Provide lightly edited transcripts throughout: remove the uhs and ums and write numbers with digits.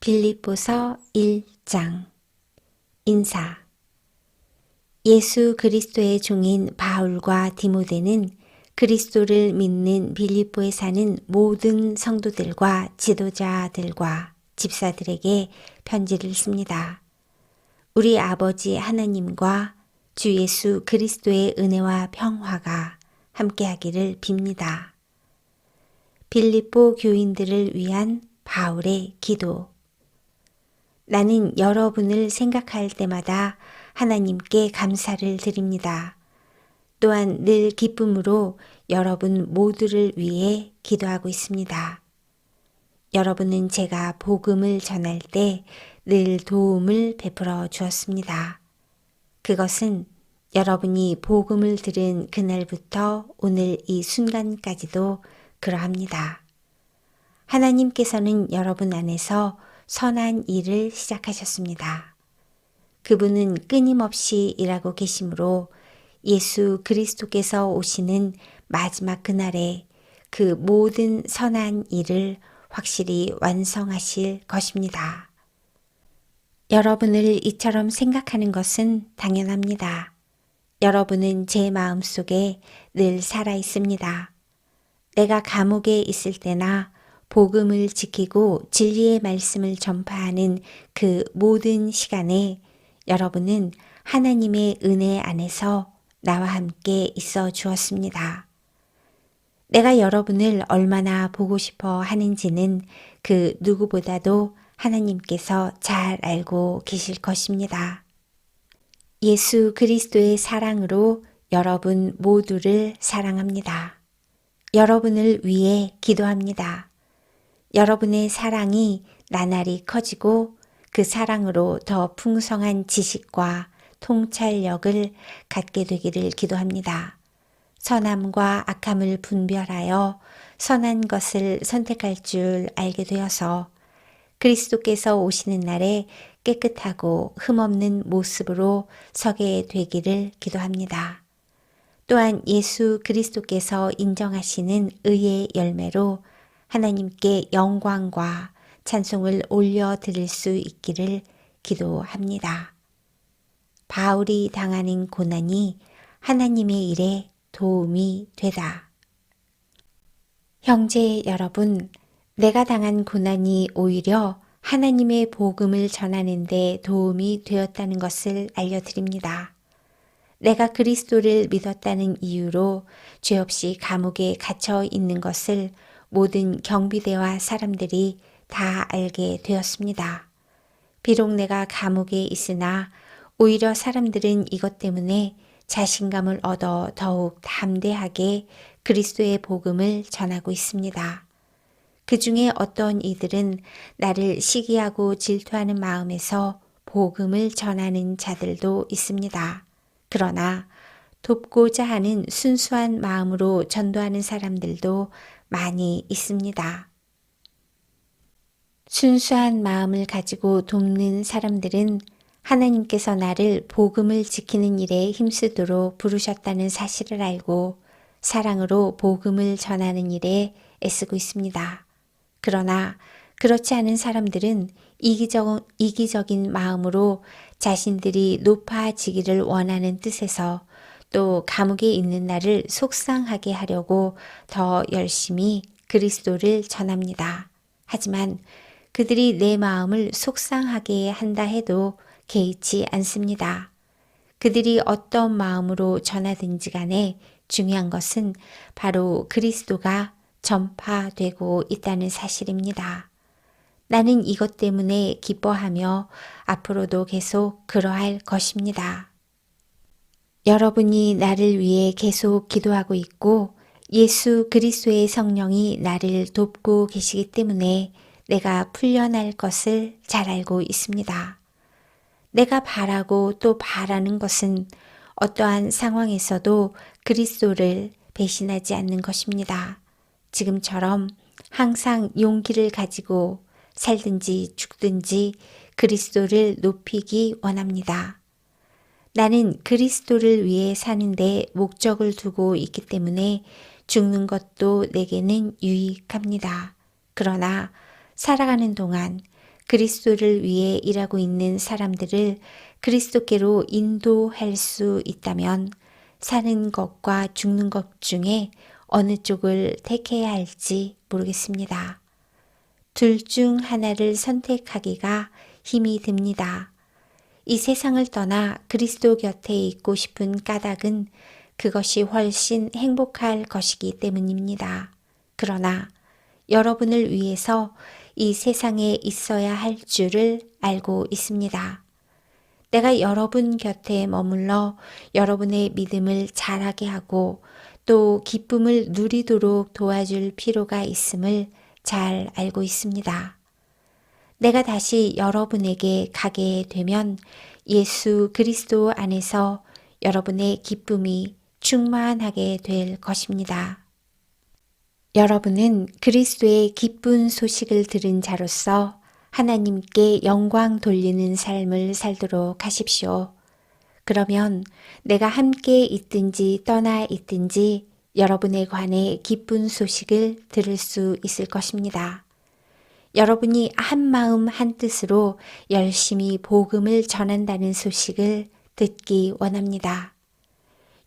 빌립보서 1장 인사. 예수 그리스도의 종인 바울과 디모데는 그리스도를 믿는 빌립보에 사는 모든 성도들과 지도자들과 집사들에게 편지를 씁니다. 우리 아버지 하나님과 주 예수 그리스도의 은혜와 평화가 함께하기를 빕니다. 빌립보 교인들을 위한 바울의 기도. 나는 여러분을 생각할 때마다 하나님께 감사를 드립니다. 또한 늘 기쁨으로 여러분 모두를 위해 기도하고 있습니다. 여러분은 제가 복음을 전할 때 늘 도움을 베풀어 주었습니다. 그것은 여러분이 복음을 들은 그날부터 오늘 이 순간까지도 그러합니다. 하나님께서는 여러분 안에서 선한 일을 시작하셨습니다. 그분은 끊임없이 일하고 계시므로 예수 그리스도께서 오시는 마지막 그날에 그 모든 선한 일을 확실히 완성하실 것입니다. 여러분을 이처럼 생각하는 것은 당연합니다. 여러분은 제 마음속에 늘 살아 있습니다. 내가 감옥에 있을 때나 복음을 지키고 진리의 말씀을 전파하는 그 모든 시간에 여러분은 하나님의 은혜 안에서 나와 함께 있어 주었습니다. 내가 여러분을 얼마나 보고 싶어 하는지는 그 누구보다도 하나님께서 잘 알고 계실 것입니다. 예수 그리스도의 사랑으로 여러분 모두를 사랑합니다. 여러분을 위해 기도합니다. 여러분의 사랑이 나날이 커지고 그 사랑으로 더 풍성한 지식과 통찰력을 갖게 되기를 기도합니다. 선함과 악함을 분별하여 선한 것을 선택할 줄 알게 되어서 그리스도께서 오시는 날에 깨끗하고 흠없는 모습으로 서게 되기를 기도합니다. 또한 예수 그리스도께서 인정하시는 의의 열매로 하나님께 영광과 찬송을 올려드릴 수 있기를 기도합니다. 바울이 당하는 고난이 하나님의 일에 도움이 되다. 형제 여러분, 내가 당한 고난이 오히려 하나님의 복음을 전하는 데 도움이 되었다는 것을 알려드립니다. 내가 그리스도를 믿었다는 이유로 죄 없이 감옥에 갇혀 있는 것을 모든 경비대와 사람들이 다 알게 되었습니다. 비록 내가 감옥에 있으나 오히려 사람들은 이것 때문에 자신감을 얻어 더욱 담대하게 그리스도의 복음을 전하고 있습니다. 그 중에 어떤 이들은 나를 시기하고 질투하는 마음에서 복음을 전하는 자들도 있습니다. 그러나 돕고자 하는 순수한 마음으로 전도하는 사람들도 많이 있습니다. 순수한 마음을 가지고 돕는 사람들은 하나님께서 나를 복음을 지키는 일에 힘쓰도록 부르셨다는 사실을 알고 사랑으로 복음을 전하는 일에 애쓰고 있습니다. 그러나 그렇지 않은 사람들은 이기적인 마음으로 자신들이 높아지기를 원하는 뜻에서 또 감옥에 있는 나를 속상하게 하려고 더 열심히 그리스도를 전합니다. 하지만 그들이 내 마음을 속상하게 한다 해도 개의치 않습니다. 그들이 어떤 마음으로 전하든지 간에 중요한 것은 바로 그리스도가 전파되고 있다는 사실입니다. 나는 이것 때문에 기뻐하며 앞으로도 계속 그러할 것입니다. 여러분이 나를 위해 계속 기도하고 있고 예수 그리스도의 성령이 나를 돕고 계시기 때문에 내가 풀려날 것을 잘 알고 있습니다. 내가 바라고 또 바라는 것은 어떠한 상황에서도 그리스도를 배신하지 않는 것입니다. 지금처럼 항상 용기를 가지고 살든지 죽든지 그리스도를 높이기 원합니다. 나는 그리스도를 위해 사는데 목적을 두고 있기 때문에 죽는 것도 내게는 유익합니다. 그러나 살아가는 동안 그리스도를 위해 일하고 있는 사람들을 그리스도께로 인도할 수 있다면 사는 것과 죽는 것 중에 어느 쪽을 택해야 할지 모르겠습니다. 둘 중 하나를 선택하기가 힘이 듭니다. 이 세상을 떠나 그리스도 곁에 있고 싶은 까닭은 그것이 훨씬 행복할 것이기 때문입니다. 그러나 여러분을 위해서 이 세상에 있어야 할 줄을 알고 있습니다. 내가 여러분 곁에 머물러 여러분의 믿음을 자라게 하고 또 기쁨을 누리도록 도와줄 필요가 있음을 잘 알고 있습니다. 내가 다시 여러분에게 가게 되면 예수 그리스도 안에서 여러분의 기쁨이 충만하게 될 것입니다. 여러분은 그리스도의 기쁜 소식을 들은 자로서 하나님께 영광 돌리는 삶을 살도록 하십시오. 그러면 내가 함께 있든지 떠나 있든지 여러분에 관해 기쁜 소식을 들을 수 있을 것입니다. 여러분이 한 마음 한 뜻으로 열심히 복음을 전한다는 소식을 듣기 원합니다.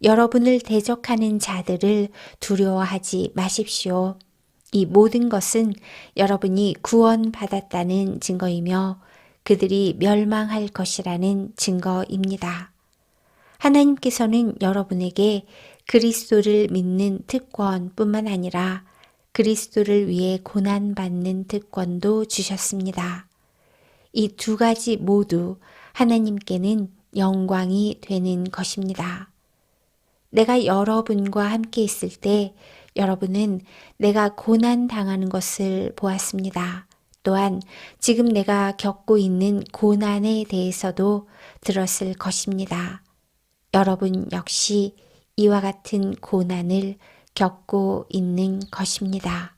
여러분을 대적하는 자들을 두려워하지 마십시오. 이 모든 것은 여러분이 구원받았다는 증거이며 그들이 멸망할 것이라는 증거입니다. 하나님께서는 여러분에게 그리스도를 믿는 특권뿐만 아니라 그리스도를 위해 고난받는 특권도 주셨습니다. 이 두 가지 모두 하나님께는 영광이 되는 것입니다. 내가 여러분과 함께 있을 때 여러분은 내가 고난 당하는 것을 보았습니다. 또한 지금 내가 겪고 있는 고난에 대해서도 들었을 것입니다. 여러분 역시 이와 같은 고난을 겪고 있는 것입니다.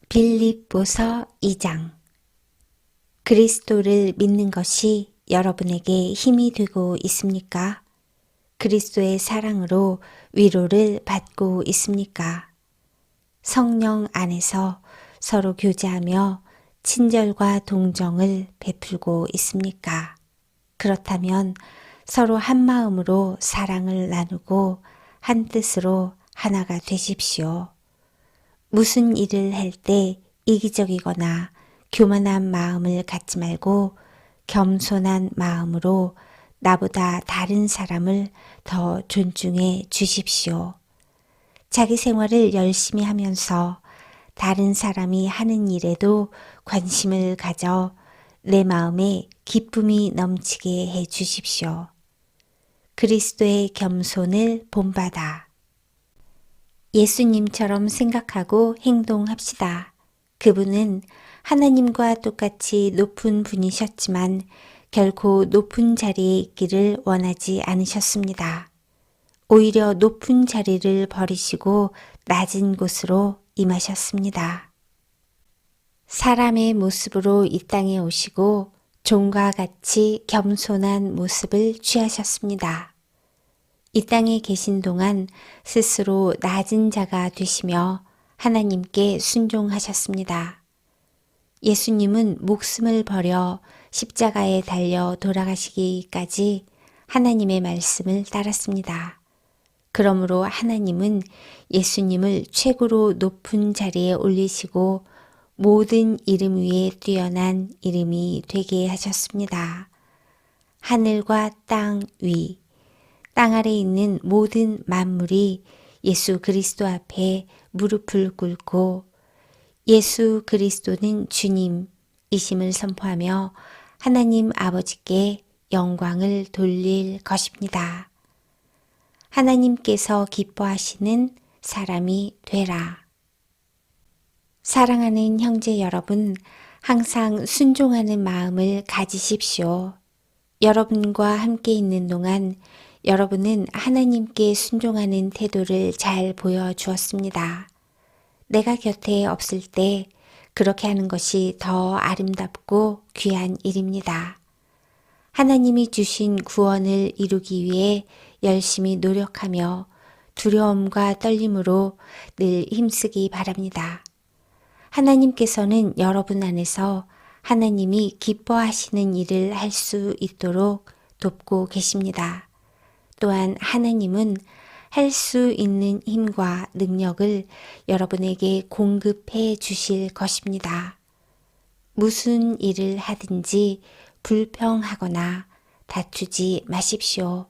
빌립보서 2장. 그리스도를 믿는 것이 여러분에게 힘이 되고 있습니까? 그리스도의 사랑으로 위로를 받고 있습니까? 성령 안에서 서로 교제하며 친절과 동정을 베풀고 있습니까? 그렇다면 서로 한 마음으로 사랑을 나누고 한 뜻으로 하나가 되십시오. 무슨 일을 할 때 이기적이거나 교만한 마음을 갖지 말고 겸손한 마음으로 나보다 다른 사람을 더 존중해 주십시오. 자기 생활을 열심히 하면서 다른 사람이 하는 일에도 관심을 가져 내 마음에 기쁨이 넘치게 해 주십시오. 그리스도의 겸손을 본받아 예수님처럼 생각하고 행동합시다. 그분은 하나님과 똑같이 높은 분이셨지만 결코 높은 자리에 있기를 원하지 않으셨습니다. 오히려 높은 자리를 버리시고 낮은 곳으로 임하셨습니다. 사람의 모습으로 이 땅에 오시고 종과 같이 겸손한 모습을 취하셨습니다. 이 땅에 계신 동안 스스로 낮은 자가 되시며 하나님께 순종하셨습니다. 예수님은 목숨을 버려 십자가에 달려 돌아가시기까지 하나님의 말씀을 따랐습니다. 그러므로 하나님은 예수님을 최고로 높은 자리에 올리시고 모든 이름 위에 뛰어난 이름이 되게 하셨습니다. 하늘과 땅 위, 땅 아래 있는 모든 만물이 예수 그리스도 앞에 무릎을 꿇고 예수 그리스도는 주님이심을 선포하며 하나님 아버지께 영광을 돌릴 것입니다. 하나님께서 기뻐하시는 사람이 되라. 사랑하는 형제 여러분, 항상 순종하는 마음을 가지십시오. 여러분과 함께 있는 동안 여러분은 하나님께 순종하는 태도를 잘 보여주었습니다. 내가 곁에 없을 때 그렇게 하는 것이 더 아름답고 귀한 일입니다. 하나님이 주신 구원을 이루기 위해 열심히 노력하며 두려움과 떨림으로 늘 힘쓰기 바랍니다. 하나님께서는 여러분 안에서 하나님이 기뻐하시는 일을 할 수 있도록 돕고 계십니다. 또한 하나님은 할 수 있는 힘과 능력을 여러분에게 공급해 주실 것입니다. 무슨 일을 하든지 불평하거나 다투지 마십시오.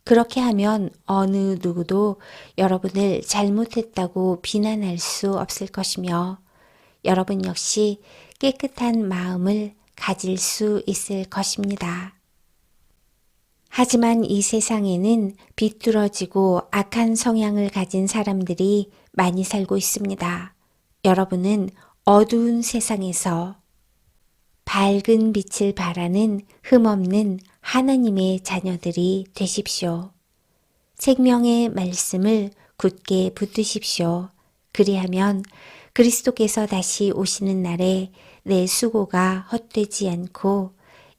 그렇게 하면 어느 누구도 여러분을 잘못했다고 비난할 수 없을 것이며 여러분 역시 깨끗한 마음을 가질 수 있을 것입니다. 하지만 이 세상에는 비뚤어지고 악한 성향을 가진 사람들이 많이 살고 있습니다. 여러분은 어두운 세상에서 밝은 빛을 바라는 흠없는 하나님의 자녀들이 되십시오. 생명의 말씀을 굳게 붙드십시오. 그리하면 그리스도께서 다시 오시는 날에 내 수고가 헛되지 않고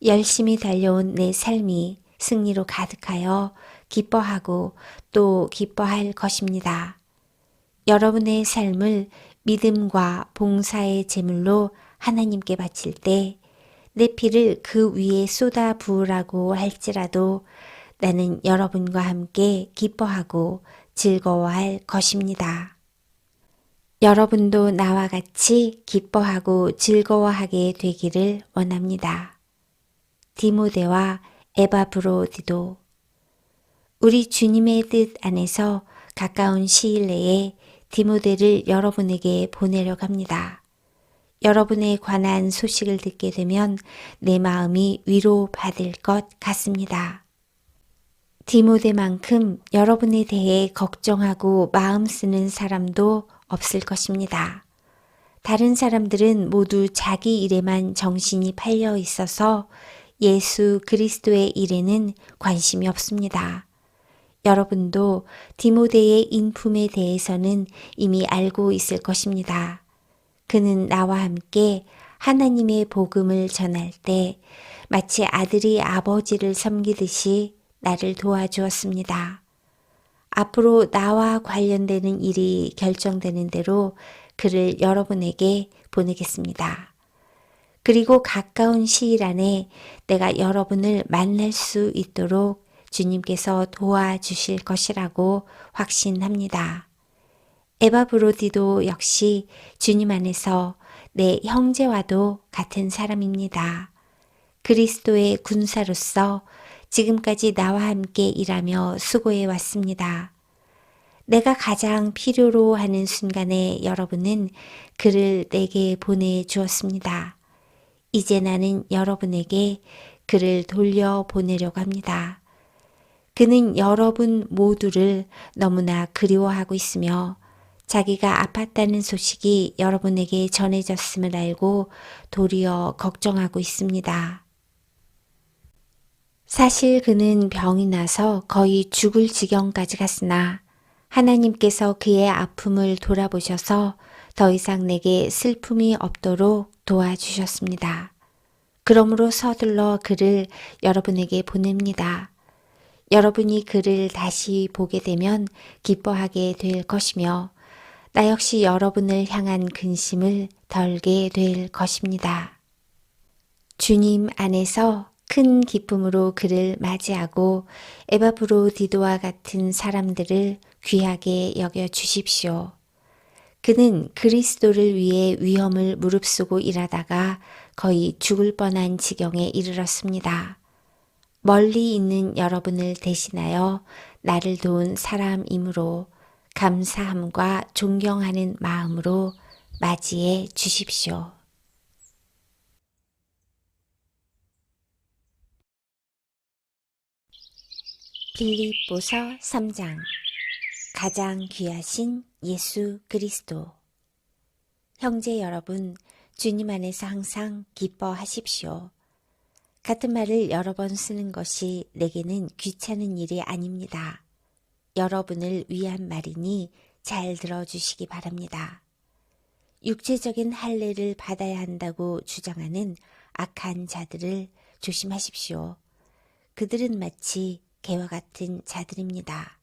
열심히 달려온 내 삶이 승리로 가득하여 기뻐하고 또 기뻐할 것입니다. 여러분의 삶을 믿음과 봉사의 제물로 하나님께 바칠 때 내 피를 그 위에 쏟아 부으라고 할지라도 나는 여러분과 함께 기뻐하고 즐거워할 것입니다. 여러분도 나와 같이 기뻐하고 즐거워하게 되기를 원합니다. 디모데와 에바브로디도 우리 주님의 뜻 안에서 가까운 시일 내에 디모데를 여러분에게 보내려고 합니다. 여러분에 관한 소식을 듣게 되면 내 마음이 위로받을 것 같습니다. 디모데만큼 여러분에 대해 걱정하고 마음 쓰는 사람도 없을 것입니다. 다른 사람들은 모두 자기 일에만 정신이 팔려 있어서 예수 그리스도의 일에는 관심이 없습니다. 여러분도 디모데의 인품에 대해서는 이미 알고 있을 것입니다. 그는 나와 함께 하나님의 복음을 전할 때 마치 아들이 아버지를 섬기듯이 나를 도와주었습니다. 앞으로 나와 관련되는 일이 결정되는 대로 그를 여러분에게 보내겠습니다. 그리고 가까운 시일 안에 내가 여러분을 만날 수 있도록 주님께서 도와주실 것이라고 확신합니다. 에바브로디도 역시 주님 안에서 내 형제와도 같은 사람입니다. 그리스도의 군사로서 지금까지 나와 함께 일하며 수고해 왔습니다. 내가 가장 필요로 하는 순간에 여러분은 그를 내게 보내주었습니다. 이제 나는 여러분에게 그를 돌려보내려고 합니다. 그는 여러분 모두를 너무나 그리워하고 있으며 자기가 아팠다는 소식이 여러분에게 전해졌음을 알고 도리어 걱정하고 있습니다. 사실 그는 병이 나서 거의 죽을 지경까지 갔으나 하나님께서 그의 아픔을 돌아보셔서 더 이상 내게 슬픔이 없도록 도와주셨습니다. 그러므로 서둘러 그를 여러분에게 보냅니다. 여러분이 그를 다시 보게 되면 기뻐하게 될 것이며 나 역시 여러분을 향한 근심을 덜게 될 것입니다. 주님 안에서 큰 기쁨으로 그를 맞이하고 에바브로디도와 같은 사람들을 귀하게 여겨 주십시오. 그는 그리스도를 위해 위험을 무릅쓰고 일하다가 거의 죽을 뻔한 지경에 이르렀습니다. 멀리 있는 여러분을 대신하여 나를 도운 사람이므로 감사함과 존경하는 마음으로 맞이해 주십시오. 빌립보서 3장 가장 귀하신 예수 그리스도 형제 여러분, 주님 안에서 항상 기뻐하십시오. 같은 말을 여러 번 쓰는 것이 내게는 귀찮은 일이 아닙니다. 여러분을 위한 말이니 잘 들어주시기 바랍니다. 육체적인 할례를 받아야 한다고 주장하는 악한 자들을 조심하십시오. 그들은 마치 개와 같은 자들입니다.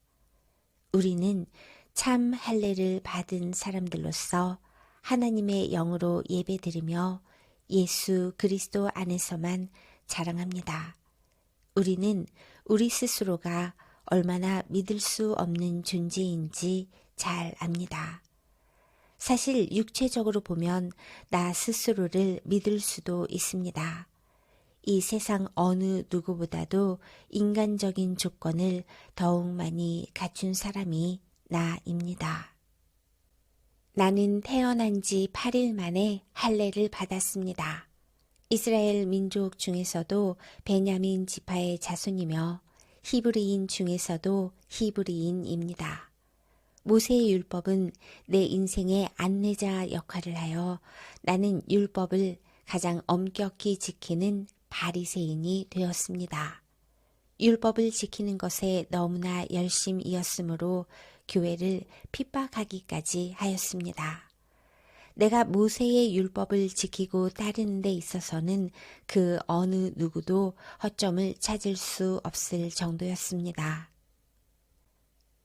우리는 참 할례를 받은 사람들로서 하나님의 영으로 예배드리며 예수 그리스도 안에서만 자랑합니다. 우리는 우리 스스로가 얼마나 믿을 수 없는 존재인지 잘 압니다. 사실 육체적으로 보면 나 스스로를 믿을 수도 있습니다. 이 세상 어느 누구보다도 인간적인 조건을 더욱 많이 갖춘 사람이 나입니다. 나는 태어난 지 8일 만에 할례를 받았습니다. 이스라엘 민족 중에서도 베냐민 지파의 자손이며 히브리인 중에서도 히브리인입니다. 모세의 율법은 내 인생의 안내자 역할을 하여 나는 율법을 가장 엄격히 지키는 바리새인이 되었습니다. 율법을 지키는 것에 너무나 열심이었으므로 교회를 핍박하기까지 하였습니다. 내가 모세의 율법을 지키고 따르는 데 있어서는 그 어느 누구도 허점을 찾을 수 없을 정도였습니다.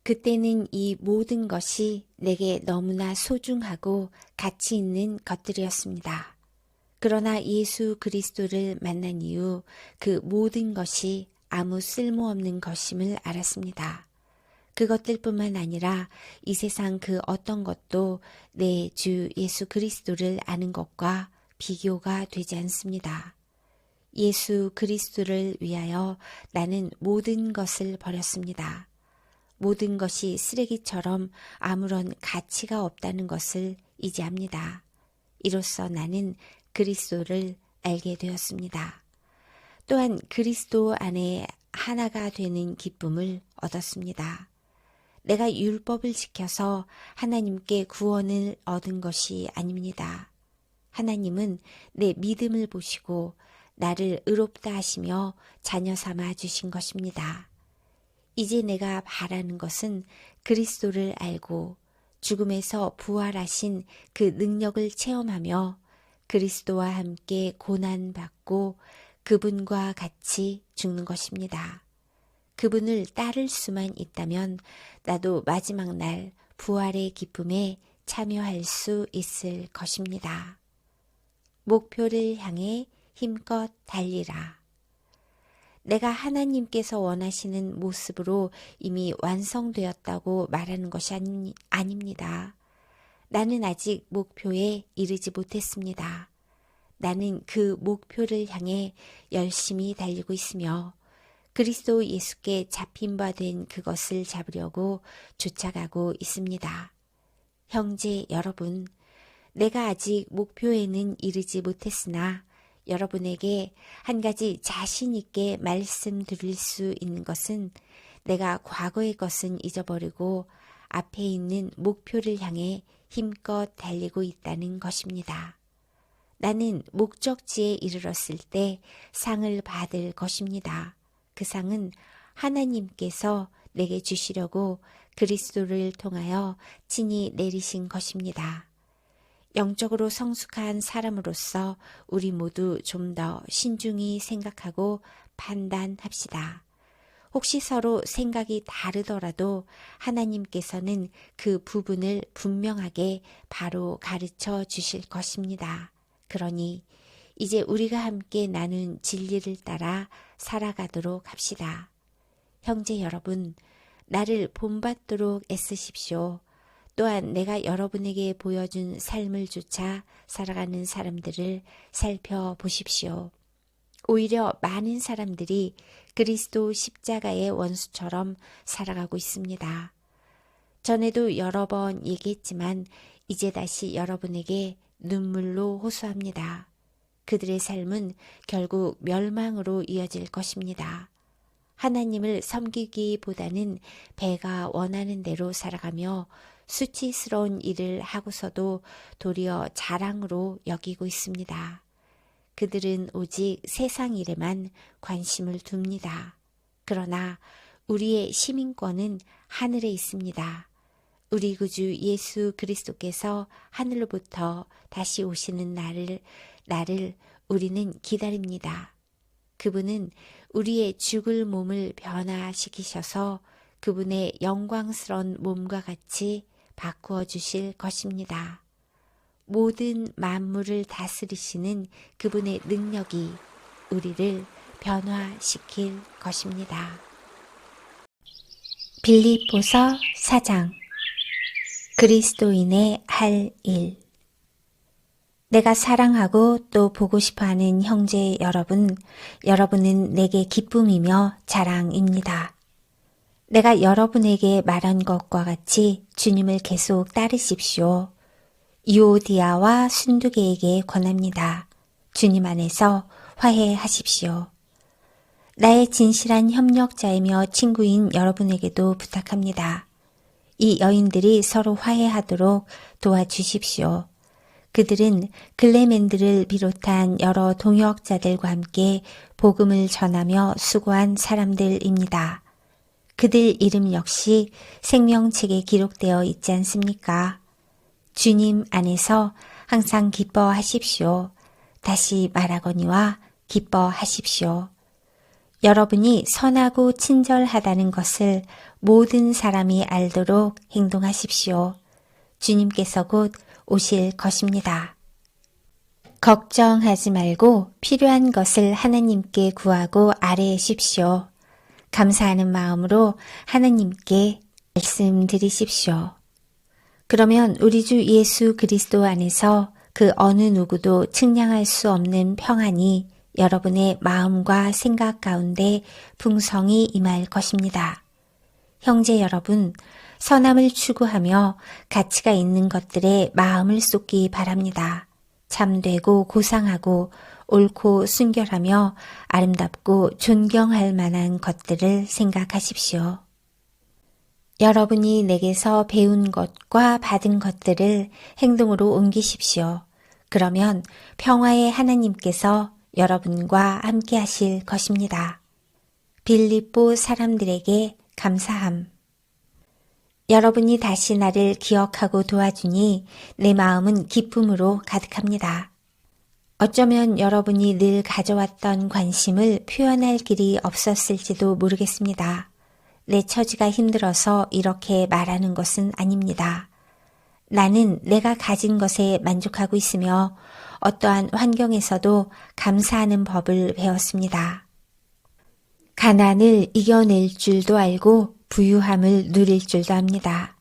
그때는 이 모든 것이 내게 너무나 소중하고 가치 있는 것들이었습니다. 그러나 예수 그리스도를 만난 이후 그 모든 것이 아무 쓸모없는 것임을 알았습니다. 그것들뿐만 아니라 이 세상 그 어떤 것도 내 주 예수 그리스도를 아는 것과 비교가 되지 않습니다. 예수 그리스도를 위하여 나는 모든 것을 버렸습니다. 모든 것이 쓰레기처럼 아무런 가치가 없다는 것을 이제 압니다. 이로써 나는 그리스도를 알게 되었습니다. 또한 그리스도 안에 하나가 되는 기쁨을 얻었습니다. 내가 율법을 지켜서 하나님께 구원을 얻은 것이 아닙니다. 하나님은 내 믿음을 보시고 나를 의롭다 하시며 자녀 삼아 주신 것입니다. 이제 내가 바라는 것은 그리스도를 알고 죽음에서 부활하신 그 능력을 체험하며 그리스도와 함께 고난받고 그분과 같이 죽는 것입니다. 그분을 따를 수만 있다면 나도 마지막 날 부활의 기쁨에 참여할 수 있을 것입니다. 목표를 향해 힘껏 달리라. 내가 하나님께서 원하시는 모습으로 이미 완성되었다고 말하는 것이 아닙니다. 나는 아직 목표에 이르지 못했습니다. 나는 그 목표를 향해 열심히 달리고 있으며 그리스도 예수께 잡힌 바 된 그것을 잡으려고 쫓아가고 있습니다. 형제 여러분, 내가 아직 목표에는 이르지 못했으나 여러분에게 한 가지 자신 있게 말씀드릴 수 있는 것은 내가 과거의 것은 잊어버리고 앞에 있는 목표를 향해 힘껏 달리고 있다는 것입니다. 나는 목적지에 이르렀을 때 상을 받을 것입니다. 그 상은 하나님께서 내게 주시려고 그리스도를 통하여 친히 내리신 것입니다. 영적으로 성숙한 사람으로서 우리 모두 좀 더 신중히 생각하고 판단합시다. 혹시 서로 생각이 다르더라도 하나님께서는 그 부분을 분명하게 바로 가르쳐 주실 것입니다. 그러니 이제 우리가 함께 나눈 진리를 따라 살아가도록 합시다. 형제 여러분, 나를 본받도록 애쓰십시오. 또한 내가 여러분에게 보여준 삶을 조차 살아가는 사람들을 살펴보십시오. 오히려 많은 사람들이 그리스도 십자가의 원수처럼 살아가고 있습니다. 전에도 여러 번 얘기했지만 이제 다시 여러분에게 눈물로 호소합니다. 그들의 삶은 결국 멸망으로 이어질 것입니다. 하나님을 섬기기보다는 배가 원하는 대로 살아가며 수치스러운 일을 하고서도 도리어 자랑으로 여기고 있습니다. 그들은 오직 세상 일에만 관심을 둡니다. 그러나 우리의 시민권은 하늘에 있습니다. 우리 구주 예수 그리스도께서 하늘로부터 다시 오시는 날을 우리는 기다립니다. 그분은 우리의 죽을 몸을 변화시키셔서 그분의 영광스러운 몸과 같이 바꾸어 주실 것입니다. 모든 만물을 다스리시는 그분의 능력이 우리를 변화시킬 것입니다. 빌립보서 4장 그리스도인의 할 일. 내가 사랑하고 또 보고 싶어하는 형제 여러분, 여러분은 내게 기쁨이며 자랑입니다. 내가 여러분에게 말한 것과 같이 주님을 계속 따르십시오. 유오디아와 순두계에게 권합니다. 주님 안에서 화해하십시오. 나의 진실한 협력자이며 친구인 여러분에게도 부탁합니다. 이 여인들이 서로 화해하도록 도와주십시오. 그들은 글레멘드를 비롯한 여러 동역자들과 함께 복음을 전하며 수고한 사람들입니다. 그들 이름 역시 생명책에 기록되어 있지 않습니까? 주님 안에서 항상 기뻐하십시오. 다시 말하거니와 기뻐하십시오. 여러분이 선하고 친절하다는 것을 모든 사람이 알도록 행동하십시오. 주님께서 곧 오실 것입니다. 걱정하지 말고 필요한 것을 하나님께 구하고 아뢰십시오. 감사하는 마음으로 하나님께 말씀드리십시오. 그러면 우리 주 예수 그리스도 안에서 그 어느 누구도 측량할 수 없는 평안이 여러분의 마음과 생각 가운데 풍성히 임할 것입니다. 형제 여러분, 선함을 추구하며 가치가 있는 것들에 마음을 쏟기 바랍니다. 참되고 고상하고 옳고 순결하며 아름답고 존경할 만한 것들을 생각하십시오. 여러분이 내게서 배운 것과 받은 것들을 행동으로 옮기십시오. 그러면 평화의 하나님께서 여러분과 함께 하실 것입니다. 빌립보 사람들에게 감사함. 여러분이 다시 나를 기억하고 도와주니 내 마음은 기쁨으로 가득합니다. 어쩌면 여러분이 늘 가져왔던 관심을 표현할 길이 없었을지도 모르겠습니다. 내 처지가 힘들어서 이렇게 말하는 것은 아닙니다. 나는 내가 가진 것에 만족하고 있으며 어떠한 환경에서도 감사하는 법을 배웠습니다. 가난을 이겨낼 줄도 알고 부유함을 누릴 줄도 압니다.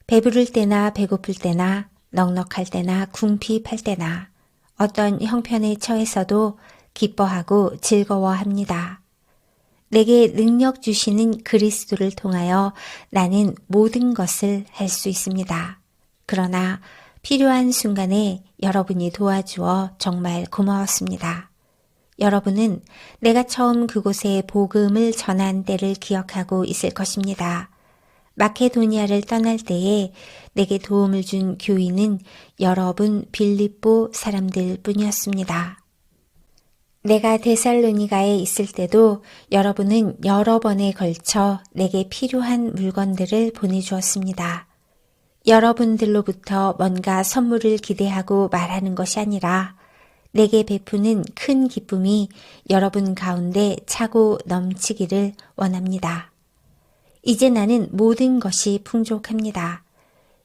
배부를 때나 배고플 때나 넉넉할 때나 궁핍할 때나 어떤 형편에 처해서도 기뻐하고 즐거워합니다. 내게 능력 주시는 그리스도를 통하여 나는 모든 것을 할 수 있습니다. 그러나 필요한 순간에 여러분이 도와주어 정말 고마웠습니다. 여러분은 내가 처음 그곳에 복음을 전한 때를 기억하고 있을 것입니다. 마케도니아를 떠날 때에 내게 도움을 준 교인은 여러분 빌립보 사람들 뿐이었습니다. 내가 데살로니가에 있을 때도 여러분은 여러 번에 걸쳐 내게 필요한 물건들을 보내주었습니다. 여러분들로부터 뭔가 선물을 기대하고 말하는 것이 아니라 내게 베푸는 큰 기쁨이 여러분 가운데 차고 넘치기를 원합니다. 이제 나는 모든 것이 풍족합니다.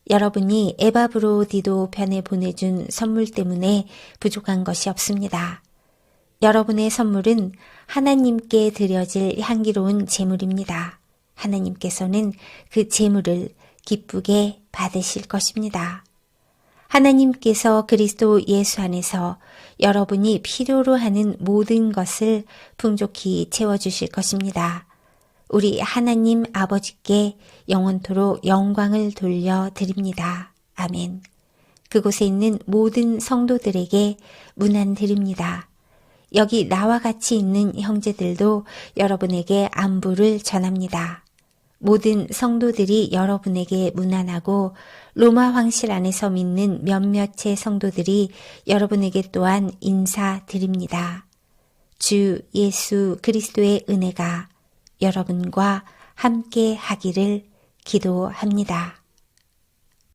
여러분이 에바브로디도 편에 보내준 선물 때문에 부족한 것이 없습니다. 여러분의 선물은 하나님께 드려질 향기로운 제물입니다. 하나님께서는 그 제물을 기쁘게 받으실 것입니다. 하나님께서 그리스도 예수 안에서 여러분이 필요로 하는 모든 것을 풍족히 채워주실 것입니다. 우리 하나님 아버지께 영원토록 영광을 돌려드립니다. 아멘. 그곳에 있는 모든 성도들에게 문안드립니다. 여기 나와 같이 있는 형제들도 여러분에게 안부를 전합니다. 모든 성도들이 여러분에게 문안하고 로마 황실 안에서 믿는 몇몇의 성도들이 여러분에게 또한 인사드립니다. 주 예수 그리스도의 은혜가 여러분과 함께 하기를 기도합니다.